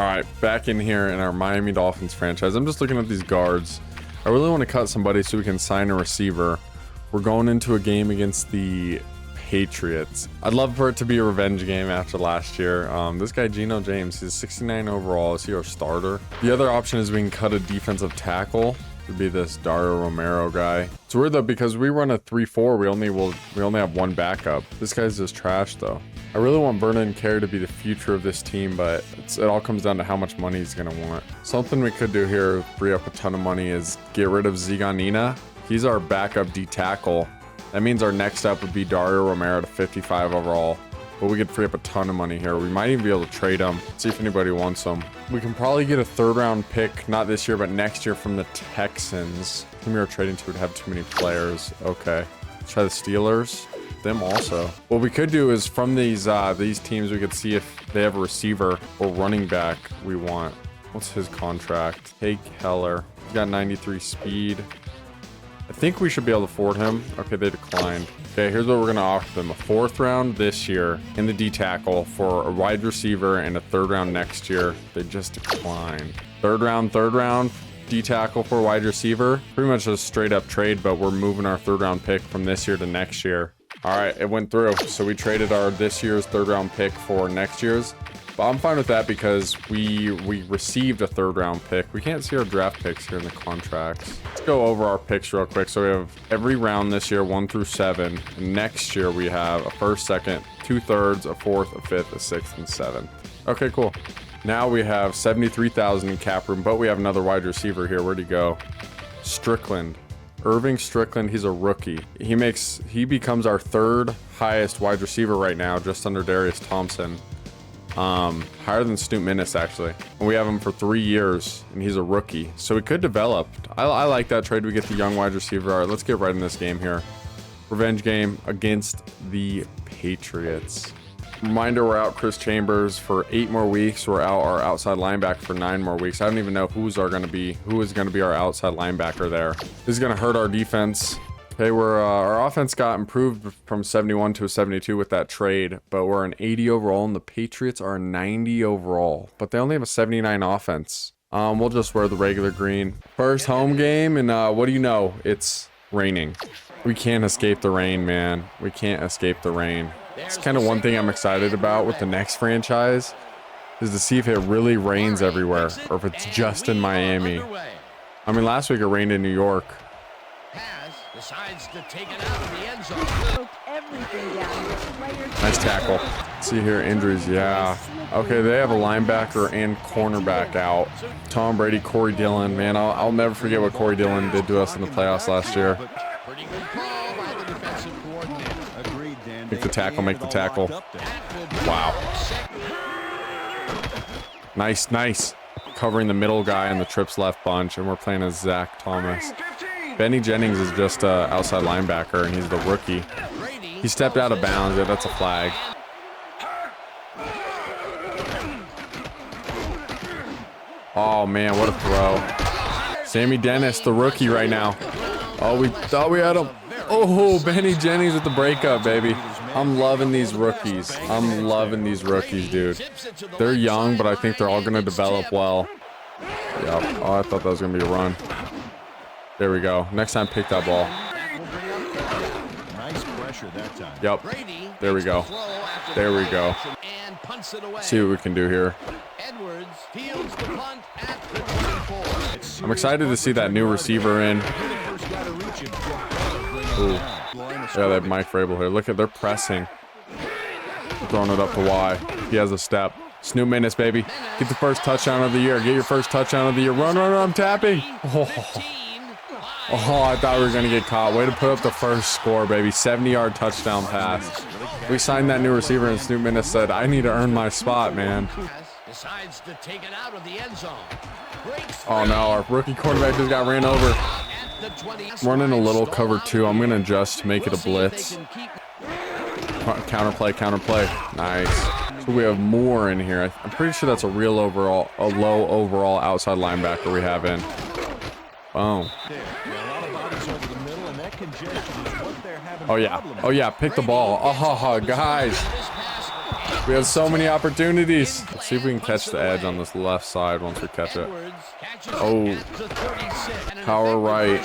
All right, back in here in our Miami Dolphins franchise. I'm just looking at these guards. I really want to cut somebody so we can sign a receiver. We're going into a game against the Patriots. I'd love for it to be a revenge game after last year. This guy, Geno James, he's 69 overall. Is he our starter? The other option is we can cut a defensive tackle. Would be this Dario Romero guy. It's weird though because we run a 3-4. We only have one backup. This guy's just trash though. I really want Vernon Carey to be the future of this team, but it all comes down to how much money he's gonna want. Something we could do here, free up a ton of money, is get rid of Ziganina. He's our backup D tackle. That means our next up would be Dario Romero to 55 overall. But we could free up a ton of money here. We might even be able to trade him, see if anybody wants him. We can probably get a 3rd round pick, not this year, but next year from the Texans. The team we were trading to would have too many players. Okay, let's try the Steelers. Them also. What we could do is from these teams, we could see if they have a receiver or running back we want. What's his contract? Take Heller. He's got 93 speed. I think we should be able to afford him. Okay, they declined. Okay, here's what we're going to offer them. A 4th round this year in the D tackle for a wide receiver and a 3rd round next year. They just declined. 3rd round D tackle for a wide receiver. Pretty much a straight up trade, but we're moving our 3rd round pick from this year to next year. All right, it went through. So we traded our this year's 3rd round pick for next year's. But I'm fine with that because we received a 3rd round pick. We can't see our draft picks here in the contracts. Let's go over our picks real quick. So we have every round this year, 1 through 7. And next year we have a 1st, 2nd, 2/3, a 4th, a 5th, a 6th, and 7th. Okay, cool. Now we have 73,000 in cap room, but we have another wide receiver here. Where'd he go? Strickland. Irving Strickland, he's a rookie. He becomes our 3rd highest wide receiver right now, just under Darius Thompson. Higher than Snoop Minnis actually. And we have him for 3 years and he's a rookie. So we could develop. I like that trade. We get the young wide receiver. All right, let's get right in this game here. Revenge game against the Patriots. Reminder, we're out Chris Chambers for 8 more weeks. We're out our outside linebacker for 9 more weeks. I don't even know who is going to be our outside linebacker there. This is going to hurt our defense. Okay, our offense got improved from 71 to a 72 with that trade, but we're an 80 overall and the Patriots are a 90 overall, but they only have a 79 offense. We'll just wear the regular green. First home game, and what do you know? It's raining. We can't escape the rain, man. We can't escape the rain. It's kind of one thing I'm excited about with the next franchise is to see if it really rains everywhere or if it's just in Miami. I mean, last week it rained in New York. Decides to take it out of the end zone. Nice tackle. Let's see here, injuries. Yeah. Okay, they have a linebacker and cornerback out. Tom Brady, Corey Dillon. Man, I'll never forget what Corey Dillon did to us in the playoffs last year. Make the tackle, make the tackle. Wow. Nice. Covering the middle guy and the trips left bunch, and we're playing as Zach Thomas. Benny Jennings is just an outside linebacker, and he's the rookie. He stepped out of bounds. Yeah, that's a flag. Oh, man, what a throw. Sammy Dennis, the rookie right now. Oh, we thought we had him. Oh, Benny Jennings with the breakup, baby. I'm loving these rookies. I'm loving these rookies, dude. They're young, but I think they're all going to develop well. Yep. Oh, I thought that was going to be a run. There we go. Next time, pick that ball. Nice pressure that time. Yep. There we go. There we go. See what we can do here. I'm excited to see that new receiver in. Ooh. Yeah, they have Mike Vrabel here. Look at, they're pressing. Throwing it up to Y. He has a step. Snoop Minnis, baby. Get the first touchdown of the year. Get your first touchdown of the year. Run, I'm tapping. Oh, I thought we were going to get caught. Way to put up the first score, baby. 70-yard touchdown pass. We signed that new receiver, and Snoop Minnis said, I need to earn my spot, man. Decides to take it out of the end zone. Oh, no. Our rookie quarterback just got ran over. Running a little cover 2. I'm going to just make it a blitz. Counterplay. Nice. So we have more in here. I'm pretty sure that's a low overall outside linebacker we have in. Boom. Oh yeah, pick the ball. Oh, guys. We have so many opportunities. Let's see if we can catch the edge on this left side once we catch it. Oh, power right.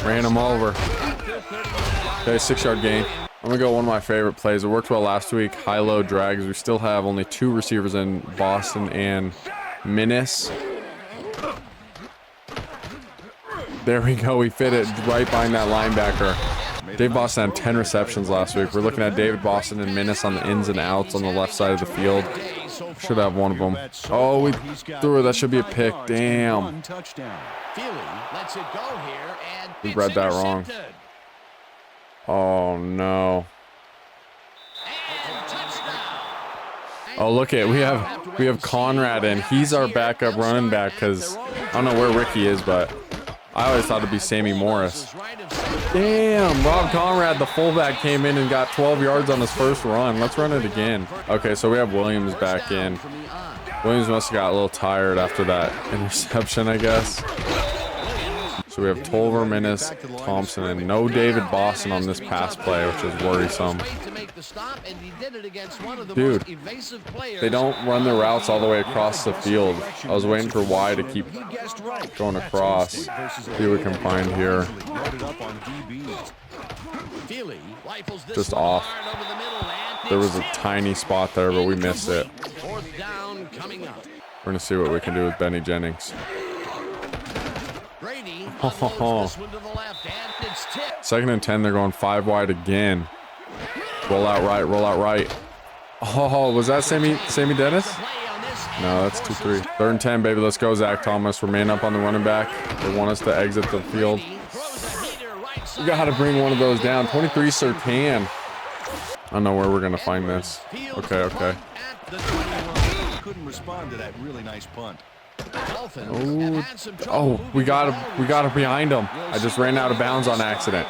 Ran him over. Okay, 6-yard gain. I'm gonna go one of my favorite plays. It worked well last week. High-low drags. We still have only 2 receivers in Boston and Minnis. There we go. We fit it right behind that linebacker. Dave Boston had 10 receptions last week. We're looking at David Boston and Minnis on the ins and outs on the left side of the field. Should have one of them. Oh, we threw it. That should be a pick. Damn. We read that wrong. Oh, no. Oh, look at it. We have Conrad in. He's our backup running back because I don't know where Ricky is, but I always thought it'd be Sammy Morris. Damn, Rob Conrad, the fullback, came in and got 12 yards on his first run. Let's run it again. Okay, so we have Williams back in. Williams must have got a little tired after that interception, I guess. So we have Tolver, Minnis, Thompson, and no David Boston on this pass play, which is worrisome. Dude, they don't run their routes all the way across the field. I was waiting for Y to keep going across. See what we can find here. Just off. There was a tiny spot there, but we missed it. We're going to see what we can do with Benny Jennings. Oh. 2nd and 10, they're going 5 wide again. Roll out right, roll out right. Oh, was that Sammy Dennis? No, that's 2-3. 3rd and 10, baby. Let's go, Zach Thomas. We're man up on the running back. They want us to exit the field. We got to bring one of those down. 23 Sertan. I don't know where we're going to find this. Okay. Couldn't respond to that really nice punt. Oh, we got it behind him. I just ran out of bounds on accident.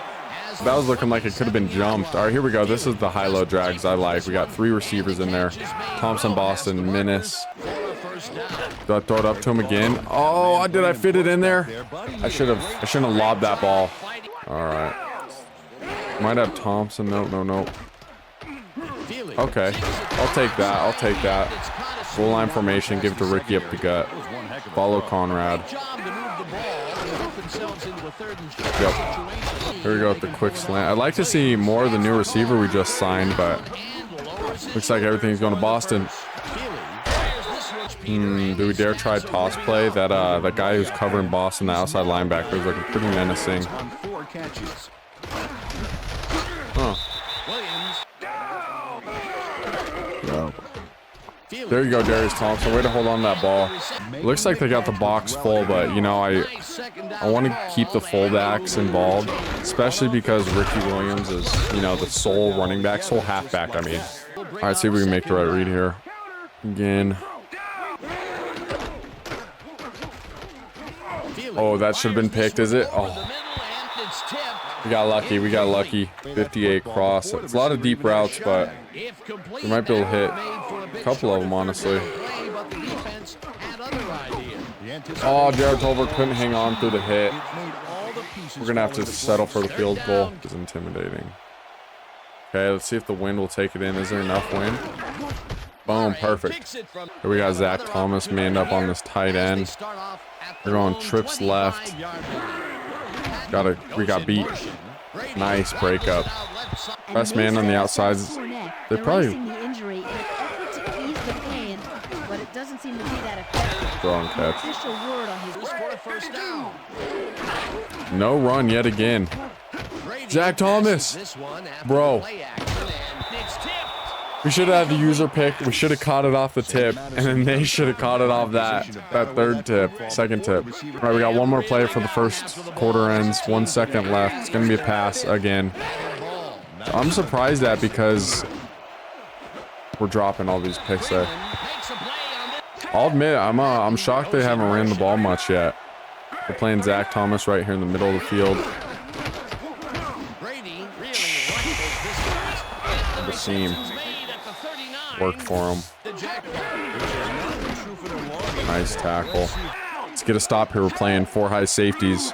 That was looking like it could have been jumped. All right, here we go. This is the high-low drags I like. We got 3 receivers in there. Thompson, Boston, Minnis. Do I throw it up to him again? Oh, did I fit it in there? I shouldn't have lobbed that ball. All right. Might have Thompson. No. Okay. I'll take that. Full line formation. Give it to Ricky up the gut. Follow Conrad. Yep. Here we go with the quick slant. I'd like to see more of the new receiver we just signed, but looks like everything's going to Boston. Do we dare try toss play? That guy who's covering Boston, the outside linebacker, is looking pretty menacing. Huh. Yep. There you go, Darius Thompson. Way to hold on to that ball. Looks like they got the box full, but you know, I want to keep the fullbacks involved, especially because Ricky Williams is, you know, the sole running back, sole halfback, I mean. All right, see if we can make the right read here. Again. Oh, that should have been picked, is it? Oh. We got lucky. 58 cross. It's a lot of deep routes, but we might be able to hit a couple of them, honestly. Oh, Jared Tolver couldn't hang on through the hit. We're going to have to settle for the field goal. It's intimidating. Okay, let's see if the wind will take it in. Is there enough wind? Boom, perfect. Here we got Zach Thomas manned up on this tight end. They're going trips left. We got beat. Nice breakup. Best man on the outsides. They probably throw and catch. No run yet again. Zach Thomas, bro. We should have had the user pick. We should have caught it off the tip, and then they should have caught it off that second tip. All right, we got one more play for the first quarter ends. 1 second left. It's gonna be a pass again. I'm surprised at because we're dropping all these picks there. I'll admit, I'm shocked they haven't ran the ball much yet. We're playing Zach Thomas right here in the middle of the field. The seam worked for him. Nice tackle. Let's get a stop here. We're playing 4 high safeties.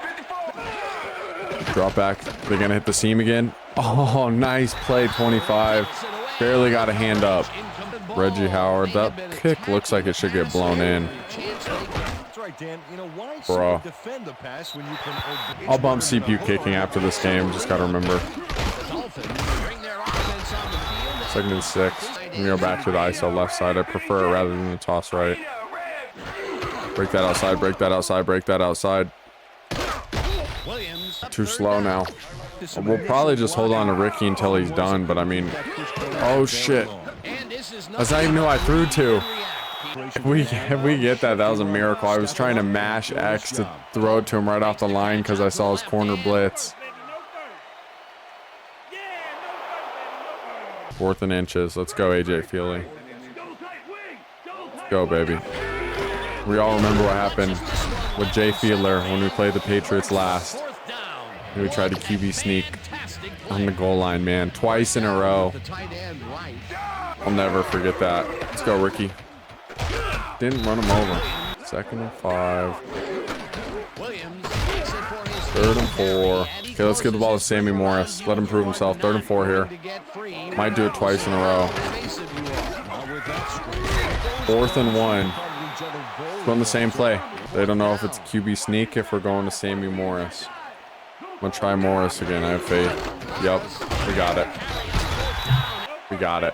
Drop back. They're gonna hit the seam again. Oh, nice play. 25. Barely got a hand up. Reggie Howard. That kick looks like it should get blown in. That's right, Dan. You know, why Bro. defend the pass when you can... I'll bump CPU kicking after this game. Just got to remember. Second and 6. I'm going to go back to the ISO left side. I prefer it rather than the toss right. Break that outside. Break that outside. Break that outside. Too slow now. We'll probably just hold on to Ricky until he's done, but I mean, oh shit. That's not even who I threw to. If we get that, that was a miracle. I was trying to mash X to throw it to him right off the line because I saw his corner blitz. 4th and inches. Let's go, AJ Feely. Let's go, baby. We all remember what happened with Jay Fiedler when we played the Patriots last. We tried to QB sneak on the goal line, man. Twice in a row. I'll never forget that. Let's go, Ricky. Didn't run him over. 2nd and 5. 3rd and 4. Okay, let's give the ball to Sammy Morris. Let him prove himself. 3rd and 4 here. Might do it twice in a row. 4th and 1. Let's run the same play. They don't know if it's QB sneak if we're going to Sammy Morris. I'm gonna try Morris again. I have faith. Yep, we got it. We got it.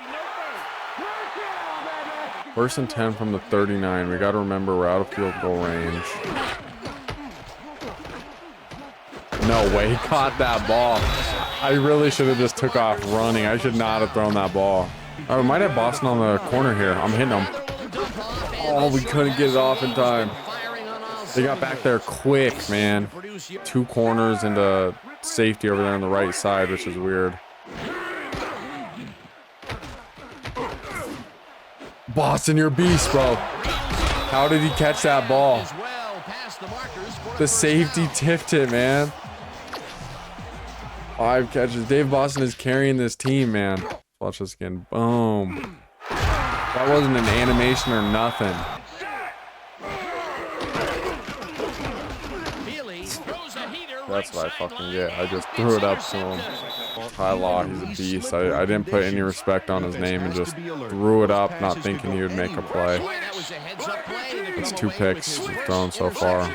1st and 10 from the 39. We got to remember we're out of field goal range. No way, caught that ball. I really should have just took off running. I should not have thrown that ball. Oh, we might have Boston on the corner here. I'm hitting him. Oh, we couldn't get it off in time. They got back there quick, man. 2 corners and a safety over there on the right side, which is weird. Boston, you're a beast, bro. How did he catch that ball? The safety tipped it, man. 5 catches. Dave Boston is carrying this team, man. Watch this again. Boom. That wasn't an animation or nothing. That's what I fucking get. I just threw it up to him. Ty Law, he's a beast. I didn't put any respect on his name and just threw it up, not thinking he would make a play. That's 2 picks thrown so far.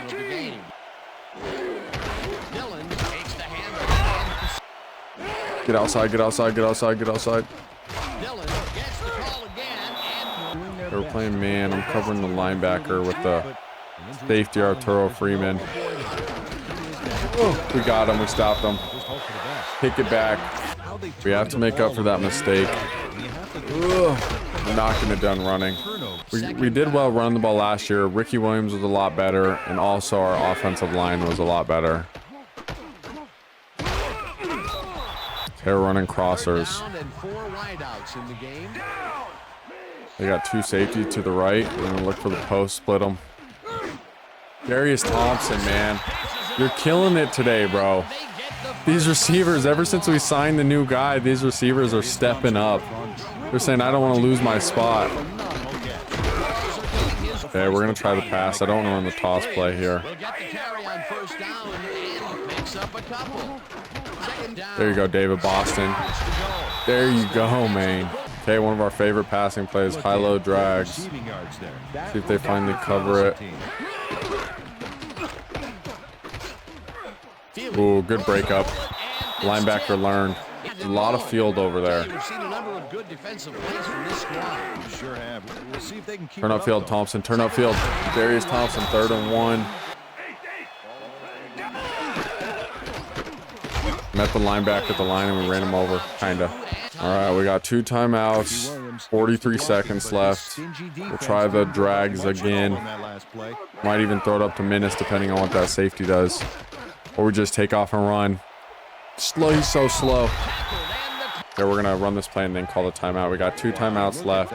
Get outside, get outside, get outside, get outside. They were playing man. I'm covering the linebacker with the safety Arturo Freeman. We got him. We stopped him. Kick it back. We have to make up for that mistake. We're not going to done running. We did well running the ball last year. Ricky Williams was a lot better, and also our offensive line was a lot better. They're running crossers. They got 2 safety to the right. We're going to look for the post, split them. Darius Thompson, man. You're killing it today, bro. These receivers, ever since we signed the new guy, these receivers are stepping up. They're saying, I don't want to lose my spot. Okay, we're going to try the pass. I don't want to run the toss play here. There you go, David Boston. There you go, man. Okay, one of our favorite passing plays, high-low drags. See if they finally cover it. Ooh, good breakup. Linebacker learned. A lot of field over there. Turn up field, Thompson. Turn up field. Darius Thompson, 3rd and 1. Met the linebacker at the line and we ran him over, kinda. All right, we got 2 timeouts, 43 seconds left. We'll try the drags again. Might even throw it up to Minnis depending on what that safety does. Or we just take off and run. Slow, he's so slow. Okay, we're gonna run this play and then call the timeout. We got 2 timeouts left.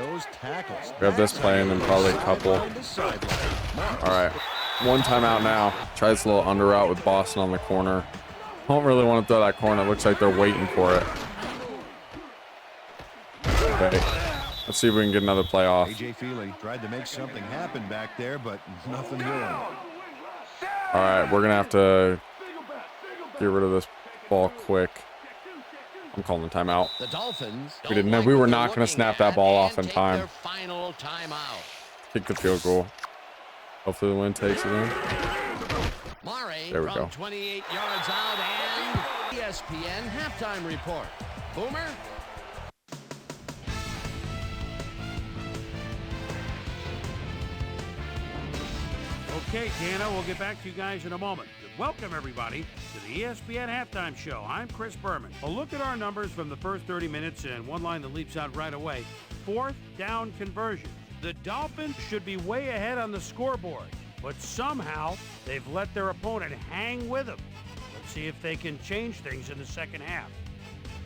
We have this play and then probably a couple. All right, 1 timeout now. Try this little under route with Boston on the corner. Don't really want to throw that corner. It looks like they're waiting for it. Okay, let's see if we can get another play off. AJ Feely tried to make something happen back there, but nothing doing. All right, we're gonna have to get rid of this ball quick. I'm calling the timeout. The Dolphins. We didn't know we were not going to snap that ball off in time. Final timeout. Kick the field goal. Hopefully the wind takes it in. There we go. 28 yards out and ESPN halftime report. Boomer. Okay, Dana, we'll get back to you guys in a moment. Welcome, everybody, to the ESPN Halftime Show. I'm Chris Berman. A look at our numbers from the first 30 minutes and one line that leaps out right away. 4th down conversion. The Dolphins should be way ahead on the scoreboard, but somehow they've let their opponent hang with them. Let's see if they can change things in the second half.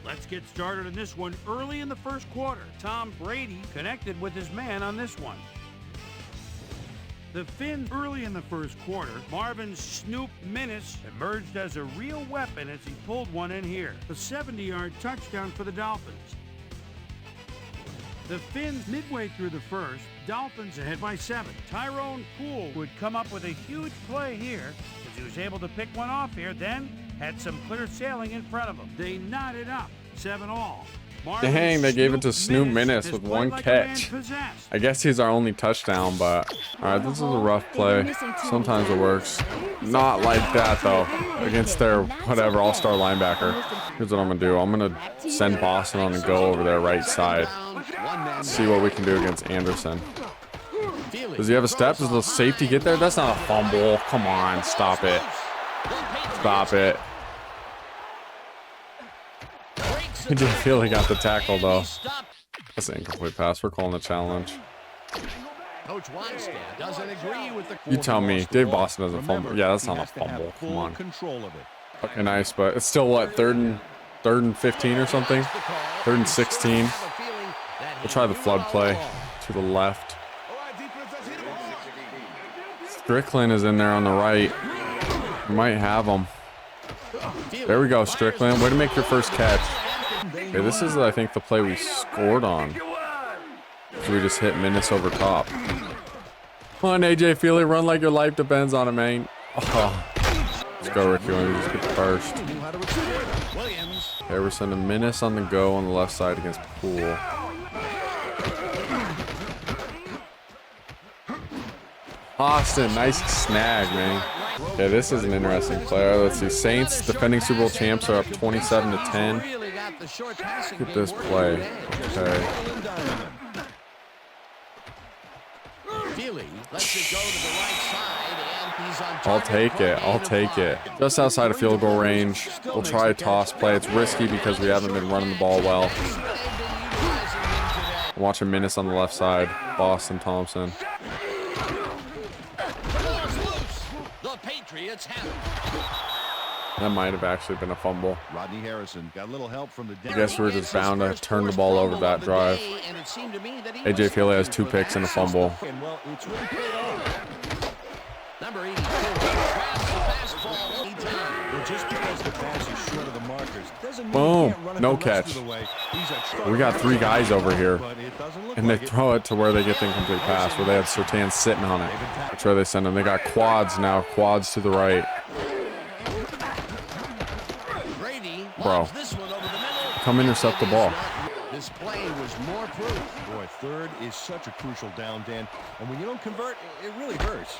Let's get started on this one early in the first quarter. Tom Brady connected with his man on this one. The Finns early in the first quarter, Marvin Snoop Minnis emerged as a real weapon as he pulled one in here. A 70-yard touchdown for the Dolphins. The Finns midway through the first, Dolphins ahead by 7. Tyrone Poole would come up with a huge play here as he was able to pick one off here, then had some clear sailing in front of him. They knotted up, 7-all. Dang, they gave it to Snoop Minnis with one catch. I guess he's our only touchdown, but all right, this is a rough play. Sometimes it works. Not like that, though, against their whatever all-star linebacker. Here's what I'm going to do. I'm going to send Boston on and go over their right side. See what we can do against Anderson. Does he have a step? Does the safety get there? That's not a fumble. Come on, stop it. Stop it. I didn't feel he got the tackle, though. That's an incomplete pass. We're calling a challenge. Coach Weinstein doesn't agree with the. You tell me. Dave Boston doesn't fumble. Yeah, that's not a fumble. Come on. Okay, nice, but it's still what, third and 15 or something? 3rd and 16. We'll try the flood play to the left. Strickland is in there on the right. We might have him. There we go, Strickland. Way to make your first catch. Okay, this is, I think, the play we scored on. So we just hit Minnis over top. Come on, AJ Feely, run like your life depends on it, man. Oh. Let's go, Ricky. Let me just get the first. Okay, we're sending Minnis on the go on the left side against Poole. Austin, nice snag, man. Okay, this is an interesting play. Let's see. Saints, defending Super Bowl champs, are up 27-10. Look at this play. Okay. I'll take it. I'll take it. Just outside of field goal range. We'll try a toss play. It's risky because we haven't been running the ball well. I'm watching Minnis on the left side. Boston Thompson. Patriots have it. That might have actually been a fumble. Rodney Harrison got a little help from the. I guess we were just bound to turn the ball over that drive. AJ Feely has 2 picks and a fumble. Number 84 just because the pass is short of the markers doesn't mean boom, no catch. We got 3 guys over here, and they throw it to where they get the incomplete pass, where they had Surtain sitting on it. That's where they send them. They got quads now, quads to the right. Bro, come intercept the ball. This play was more proof. Boy, 3rd is such a crucial down, Dan, and when you don't convert, it really hurts.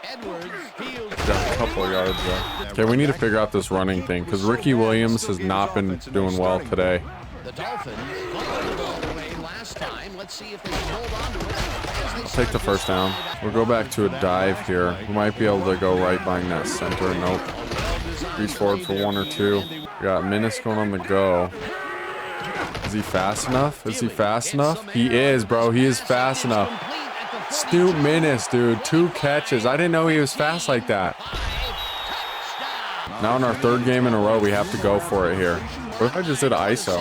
Edwards fields got a couple of yards there. Okay, we need to figure out this running thing because Ricky Williams has not been doing well today. The Dolphins fumbled the ball away last time. Let's see if they can hold on to it. Let's take the first down. We'll go back to a dive here. We might be able to go right behind that center. Nope. Reach forward for 1 or 2. We got Minnis going on the go. Is he fast enough? Is he fast enough? He is, bro. He is fast enough. Snoop Minnis, dude. 2 catches. I didn't know he was fast like that. Now in our 3rd game in a row, we have to go for it here. What if I just did ISO?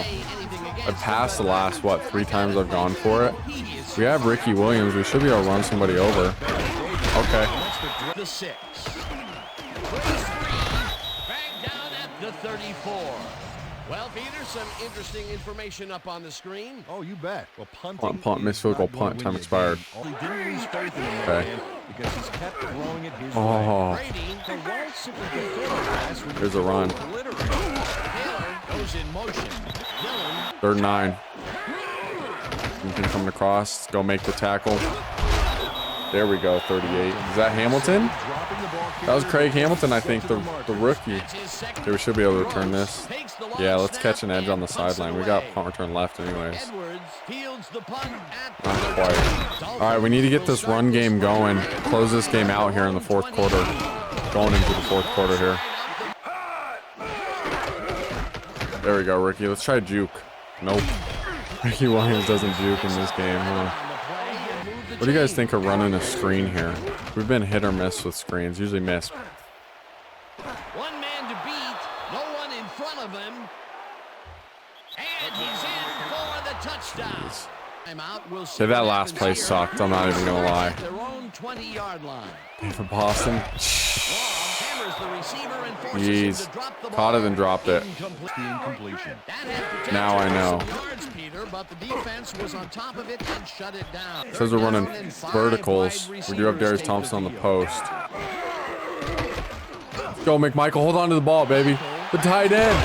I passed the last, what, 3 times I've gone for it? We have Ricky Williams. We should be able to run somebody over. Okay. The 6. Back down at the 34. Well, Peter, some interesting information up on the screen. Oh, you bet. Well, punting punt, missed field goal, punt, time expired. Okay. Oh. Here's a run. Goes in motion. Dillon. 3rd and 9. Anything coming across. Let's go make the tackle. There we go, 38. Is that Hamilton? That was Craig Hamilton, I think, the rookie. Okay, we should be able to return this. Yeah, let's catch an edge on the sideline. We got punt return left anyways. Not quite. All right, we need to get this run game going. Close this game out here in the 4th quarter. Going into the 4th quarter here. There we go, Ricky. Let's try juke. Nope. Ricky Williams doesn't juke in this game, huh? What do you guys think of running a screen here? We've been hit or miss with screens. Usually miss. One man to beat. No one in front of him. And he's in for the touchdown. Okay, that last play sucked. I'm not even going to lie. Their own 20-yard line. For Boston. Jeez. Caught it and dropped it. Now I know. It says we're running verticals. We do have Darius Thompson on the post. Let's go, McMichael. Hold on to the ball, baby. The tight end.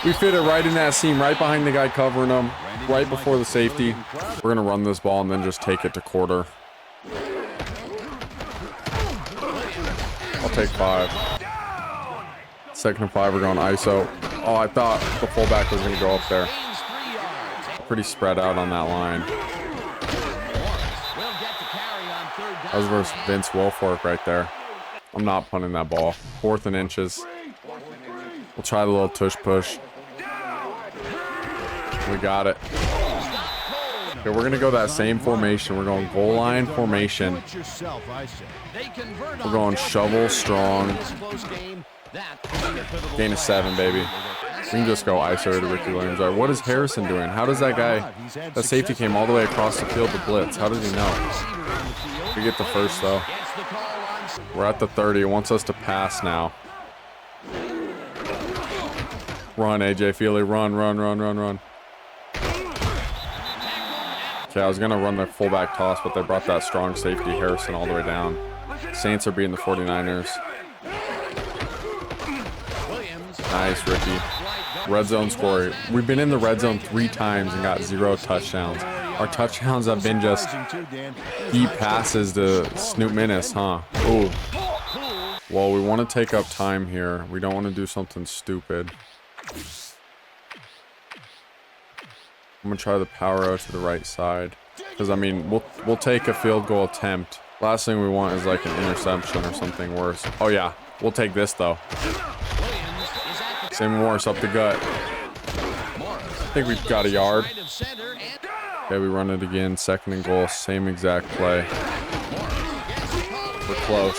We fit it right in that seam, right behind the guy covering him, right before the safety. We're going to run this ball and then just take it to quarter. I'll take 5. 2nd and 5, we're going ISO. Oh, I thought the fullback was going to go up there. Pretty spread out on that line. That was versus Vince Wilfork right there. I'm not punting that ball. 4th and inches. We'll try the little tush push. We got it. Okay, we're going to go that same formation. We're going goal line formation. We're going shovel strong. Gain of 7, baby. We can just go ISO to Ricky Williams. All right, what is Harrison doing? How does that guy... That safety came all the way across the field to blitz. How does he know? We get the first, though. We're at the 30. It wants us to pass now. Run, AJ Feely. Run, run, run, run, run. Okay, I was going to run the fullback toss, but they brought that strong safety, Harrison, all the way down. Saints are beating the 49ers. Nice, Ricky. Red zone score. We've been in the red zone 3 times and got 0 touchdowns. Our touchdowns have been just deep passes to Snoop Minnis, huh? Ooh. Well, we want to take up time here. We don't want to do something stupid. I'm going to try the power out to the right side. Because, I mean, we'll take a field goal attempt. Last thing we want is like an interception or something worse. Oh, yeah. We'll take this, though. Same Morris up the gut. I think we've got a yard. Okay, we run it again. 2nd and goal. Same exact play. We're close.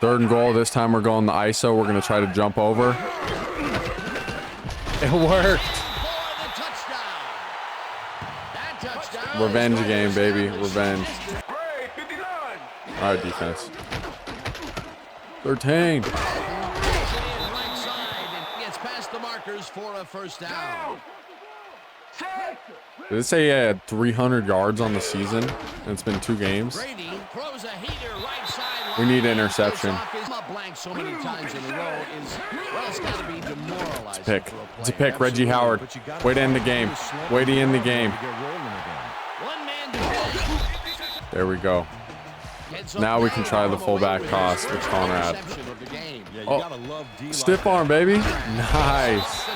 3rd and goal. This time we're going the ISO. We're going to try to jump over. It worked. Revenge game, baby. Revenge. All right, defense. 13. For a first down. Did it say he had 300 yards on the season? And it's been 2 games. Brady throws a heater right side. We need an interception. So many times in a row is, well, it's got to be demoralizing. It's a pick. It's a pick. Reggie Howard. Way to end the game. Way to end the game. There we go. Now we can try the fullback toss with Conrad. Oh, stiff arm, baby. Nice.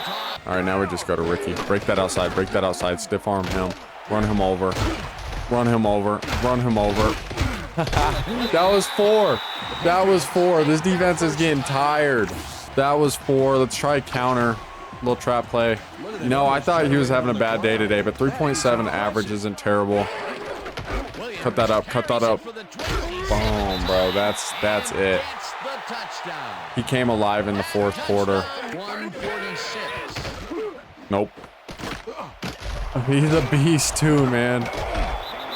All right, now we just go to Ricky. Break that outside. Break that outside. Stiff arm him. Run him over. Run him over. Run him over. That was 4. That was 4. This defense is getting tired. That was 4. Let's try counter. Little trap play. You know, I thought he was having a bad day today, but 3.7 average isn't terrible. Cut that up. Cut that up. Boom, bro. That's it. He came alive in the 4th quarter. Nope. He's a beast too, man.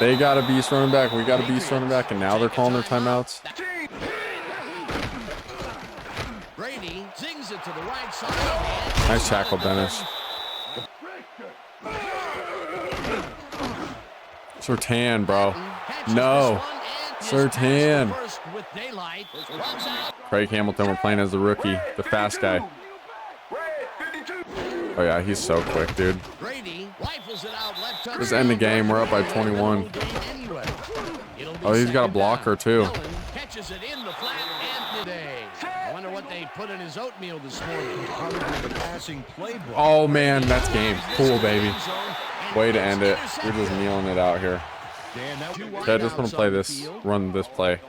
They got a beast running back. We got a beast running back, and now they're calling their timeouts. Nice tackle, Dennis. Surtain, bro. No. Surtain. Craig Hamilton, we're playing as the rookie, the fast guy. Oh yeah, he's so quick, dude. Brady rifles it out left Just end the game. We're up by 21. Oh, he's got a blocker too. Catches it in the flat and today. I wonder what they put in his oatmeal this morning. Probably the passing playbook. Oh man, that's game. Cool, baby. Way to end it. We're just kneeling it out here. Okay, I just want to play this, run this play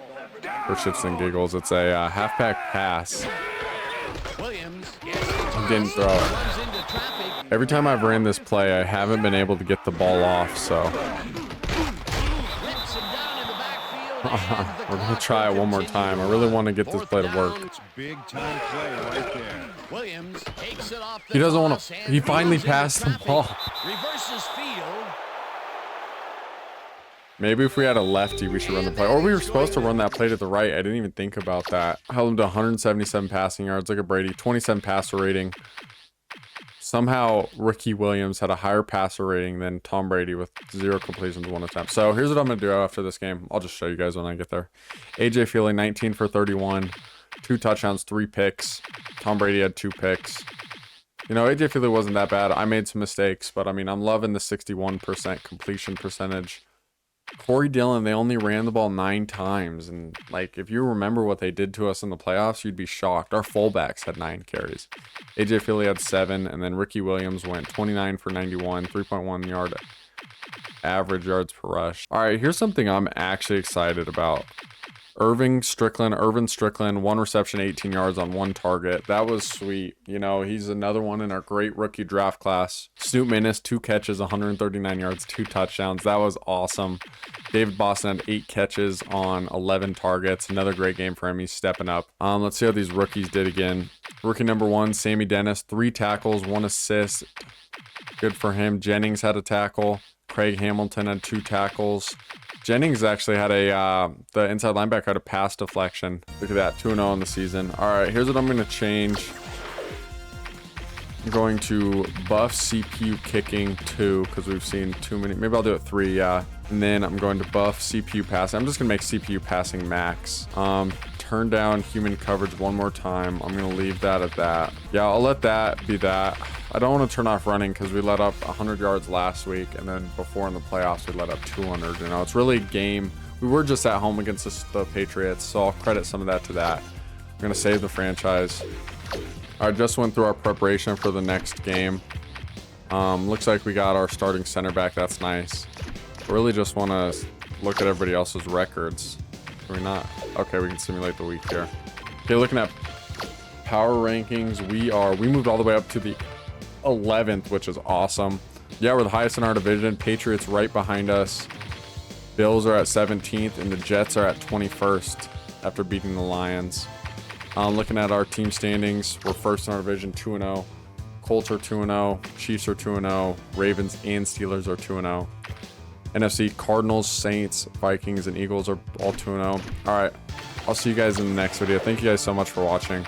for shits and giggles. It's a halfback pass. Didn't throw it. Every time I've ran this play, I haven't been able to get the ball off, so we're gonna try it one more time. I really want to get this play to work. Big time play right there. Williams takes it off. He doesn't want to. He finally passed the ball. Reverses field. Maybe if we had a lefty, we should run the play. Or we were supposed to run that play to the right. I didn't even think about that. Held him to 177 passing yards. Look at Brady, 27 passer rating. Somehow Ricky Williams had a higher passer rating than Tom Brady with 0 completions, 1 attempt. So here's what I'm going to do after this game. I'll just show you guys when I get there. AJ Feely, 19 for 31. 2 touchdowns, 3 picks. Tom Brady had 2 picks. You know, AJ Feely wasn't that bad. I made some mistakes, but I mean, I'm loving the 61% completion percentage. Corey Dillon, they only ran the ball 9 times. And like, if you remember what they did to us in the playoffs, you'd be shocked. Our fullbacks had 9 carries. AJ Feely had 7. And then Ricky Williams went 29 for 91, 3.1 yard average yards per rush. All right, here's something I'm actually excited about. Irvin Strickland, 1 reception, 18 yards on 1 target. That was sweet. You know, he's another one in our great rookie draft class. Snoop Minnis, 2 catches, 139 yards, 2 touchdowns. That was awesome. David Boston had 8 catches on 11 targets. Another great game for him. He's stepping up. Let's see how these rookies did again. Rookie number 1, Sammy Dennis, 3 tackles, 1 assist. Good for him. Jennings had a tackle. Craig Hamilton had 2 tackles. Jennings actually had the inside linebacker had a pass deflection. Look at that, 2-0 in the season. All right, here's what I'm going to change. I'm going to buff CPU kicking 2 because we've seen too many. Maybe I'll do it 3, yeah. And then I'm going to buff CPU passing. I'm just going to make CPU passing max. Turn down human coverage 1 more time. I'm going to leave that at that. Yeah, I'll let that be that. I don't want to turn off running because we let up 100 yards last week. And then before in the playoffs, we let up 200. You know, it's really a game. We were just at home against the Patriots. So I'll credit some of that to that. I'm going to save the franchise. I just went through our preparation for the next game. Looks like we got our starting center back. That's nice. I really just want to look at everybody else's records. Can we not? Okay, we can simulate the week here. Okay, looking at power rankings, we moved all the way up to the 11th, which is awesome. Yeah, we're the highest in our division. Patriots right behind us. Bills are at 17th, and the Jets are at 21st after beating the Lions. Looking at our team standings, we're first in our division, 2-0. Colts are 2-0. Chiefs are 2-0. Ravens and Steelers are 2-0. NFC, Cardinals, Saints, Vikings, and Eagles are all 2-0. All right, I'll see you guys in the next video. Thank you guys so much for watching.